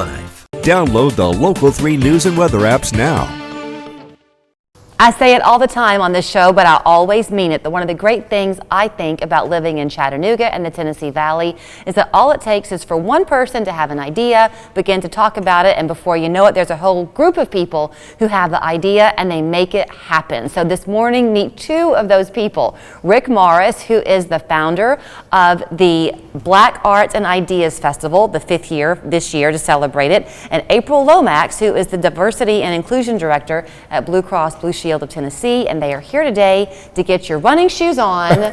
life. Download the Local 3 News and Weather apps now. I say it all the time on this show, but I always mean it, that one of the great things I think about living in Chattanooga and the Tennessee Valley is that all it takes is for one person to have an idea, begin to talk about it, and before you know it, there's a whole group of people who have the idea and they make it happen. So this morning, meet two of those people. Rick Morris, who is the founder of the Black Arts and Ideas Festival, the 5th year this year to celebrate it, and April Lomax, who is the Diversity and Inclusion Director at Blue Cross Blue Shield of Tennessee, and they are here today to get your running shoes on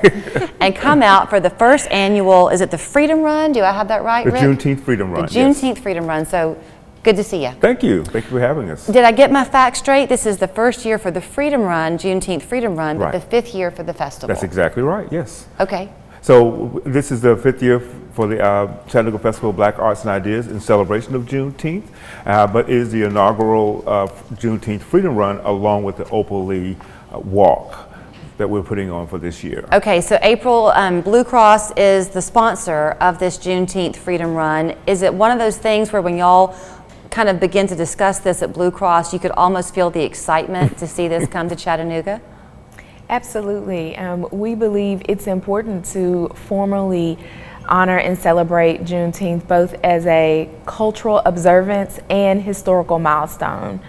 and come out for the first annual, is it the Freedom Run? Do I have that right, The Rick? Juneteenth Freedom Run. The Juneteenth Freedom Run. So good to see you. Thank you. Thank you for having us. Did I get my facts straight? This is the first year for the Freedom Run, Juneteenth Freedom Run, but Right. the 5th year for the festival. That's exactly right, yes. Okay. So this is the 5th year for the Chattanooga Festival of Black Arts and Ideas in celebration of Juneteenth, but it is the inaugural Juneteenth Freedom Run along with the Opalie Walk that we're putting on for this year. Okay, so April, Blue Cross is the sponsor of this Juneteenth Freedom Run. Is it one of those things where when y'all kind of begin to discuss this at Blue Cross, you could almost feel the excitement to see this come to Chattanooga? Absolutely. We believe it's important to formally honor and celebrate Juneteenth both as a cultural observance and historical milestone.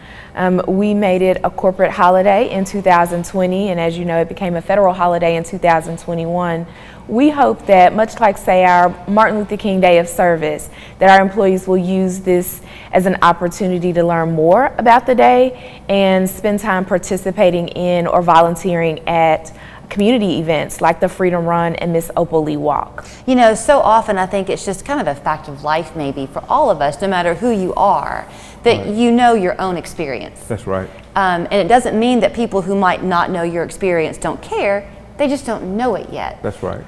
We made it a corporate holiday in 2020, and as you know, it became a federal holiday in 2021. We hope that, much like, say, our Martin Luther King Day of Service, that our employees will use this as an opportunity to learn more about the day and spend time participating in or volunteering at community events like the Freedom Run and Miss Opalie Walk. You know, so often I think it's just kind of a fact of life maybe for all of us, no matter who you are, that Right. you know your own experience. That's right. And it doesn't mean that people who might not know your experience don't care. They just don't know it yet. That's right.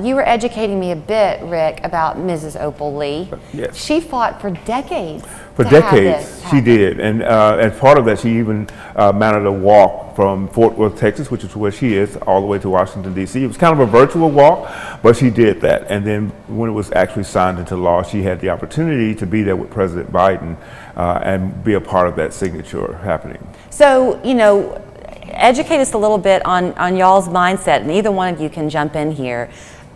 You were educating me a bit, Rick, about Mrs. Opalie. Yes. She fought for decades. For to have decades, this she happen. did, and as part of that, she even mounted a walk from Fort Worth, Texas, which is where she is, all the way to Washington, D.C. It was kind of a virtual walk, but she did that. And then when it was actually signed into law, she had the opportunity to be there with President Biden and be a part of that signature happening. So, you know, educate us a little bit on y'all's mindset, and either one of you can jump in here.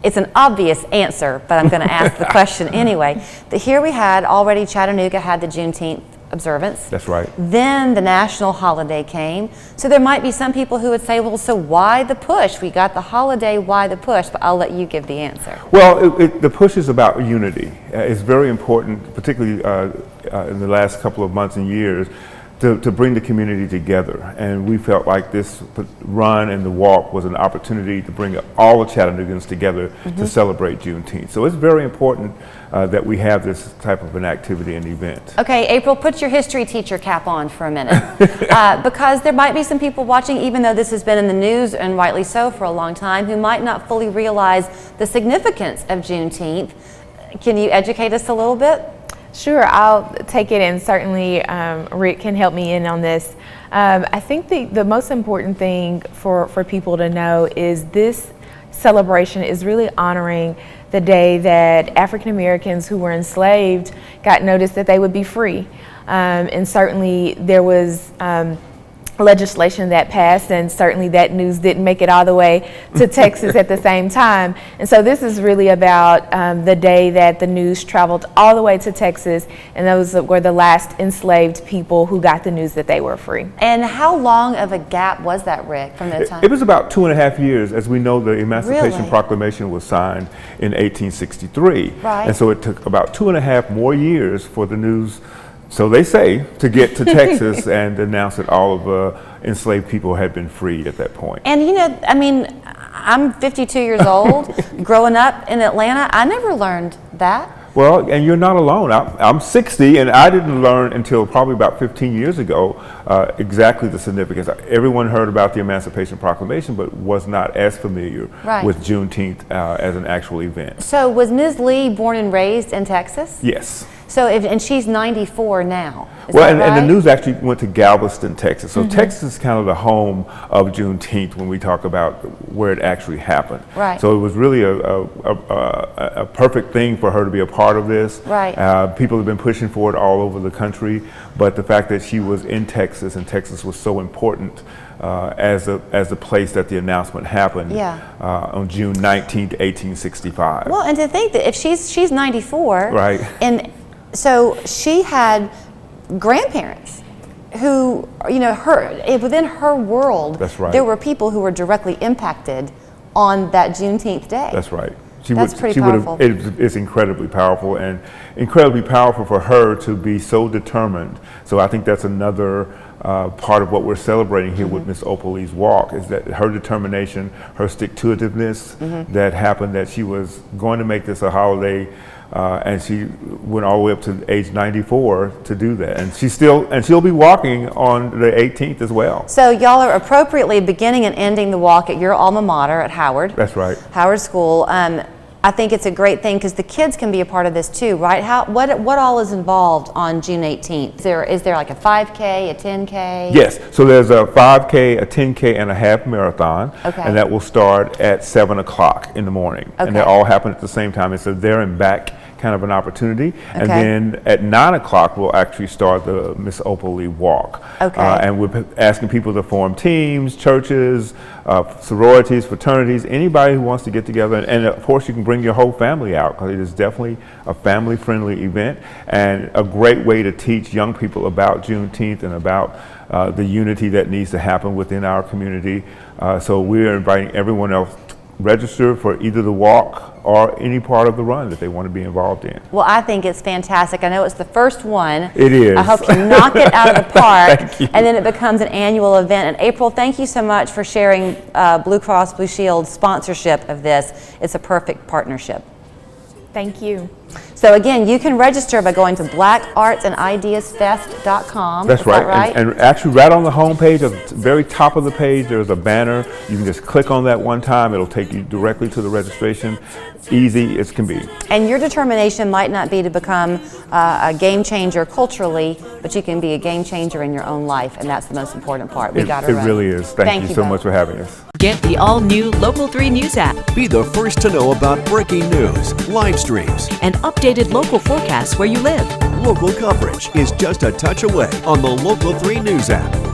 It's an obvious answer, but I'm going to ask the question anyway. Here we had already, Chattanooga had the Juneteenth observance. That's right. Then the national holiday came. So there might be some people who would say, well, so why the push? We got the holiday, why the push? But I'll let you give the answer. Well, the push is about unity. It's very important, particularly in the last couple of months and years, to bring the community together. And we felt like this run and the walk was an opportunity to bring all the Chattanoogans together to celebrate Juneteenth. So it's very important that we have this type of an activity and event. Okay, April, put your history teacher cap on for a minute. Because there might be some people watching, even though this has been in the news, and rightly so, for a long time, who might not fully realize the significance of Juneteenth. Can you educate us a little bit? Sure, I'll take it, and certainly Rick can help me in on this. I think the most important thing for people to know is this celebration is really honoring the day that African Americans who were enslaved got notice that they would be free. And certainly there was legislation that passed, and certainly that news didn't make it all the way to Texas at the same time. And so this is really about the day that the news traveled all the way to Texas, and those were the last enslaved people who got the news that they were free. And how long of a gap was that, Rick, from the time? It was about 2.5 years. As we know, the Emancipation Really? Proclamation was signed in 1863. Right. And so it took about 2.5 more years for the news, so they say, to get to Texas and announce that all of enslaved people had been freed at that point. And you know, I mean, I'm 52 years old. Growing up in Atlanta, I never learned that. Well, and you're not alone. I'm 60, and I didn't learn until probably about 15 years ago exactly the significance. Everyone heard about the Emancipation Proclamation, but was not as familiar Right. with Juneteenth as an actual event. So was Ms. Lee born and raised in Texas? Yes. So, and she's 94 now. Is Well, that and right? the news actually went to Galveston, Texas. So Texas is kind of the home of Juneteenth when we talk about where it actually happened. Right. So it was really a perfect thing for her to be a part of this. Right. People have been pushing for it all over the country, but the fact that she was in Texas and Texas was so important as the place that the announcement happened on June 19th, 1865. Well, and to think that if she's 94, Right. and so she had grandparents who, you know, within her world, That's right. there were people who were directly impacted on that Juneteenth day. That's right. That's pretty powerful. It's incredibly powerful, and incredibly powerful for her to be so determined. So I think that's another part of what we're celebrating here with Miss Opalie's Walk, is that her determination, her stick-to-itiveness that happened, that she was going to make this a holiday, and she went all the way up to age 94 to do that. And she'll be walking on the 18th as well. So y'all are appropriately beginning and ending the walk at your alma mater at Howard. That's right. Howard School. I think it's a great thing because the kids can be a part of this too, right? What all is involved on June 18th? Is there like a 5K, a 10K? Yes, so there's a 5K, a 10K, and a half marathon, Okay. and that will start at 7 o'clock in the morning. And they Okay. all happen at the same time. It's a there and back kind of an opportunity. And Okay. then at 9 o'clock, we'll actually start the Miss Opalie Walk. Okay. And we're asking people to form teams, churches, sororities, fraternities, anybody who wants to get together. And of course, you can bring your whole family out, because it is definitely a family-friendly event and a great way to teach young people about Juneteenth and about the unity that needs to happen within our community. So we're inviting everyone else to register for either the walk or any part of the run that they want to be involved in. Well, I think it's fantastic. I know it's the first one. It is. I hope you knock it out of the park. Thank you. And then it becomes an annual event. And April, thank you so much for sharing Blue Cross Blue Shield's sponsorship of this. It's a perfect partnership. Thank you. So again, you can register by going to blackartsandideasfest.com. That's Is right. that right? And actually, right on the home page, at the very top of the page, there's a banner. You can just click on that one time. It'll take you directly to the registration. Easy as can be. And your determination might not be to become a game changer culturally, but you can be a game changer in your own life, and that's the most important part. We got It really is. Thank you so both. much for having us. Get the all-new Local 3 News app Be the first to know about breaking news, live streams. and updated local forecasts where you live. Local coverage is just a touch away on the Local 3 News app.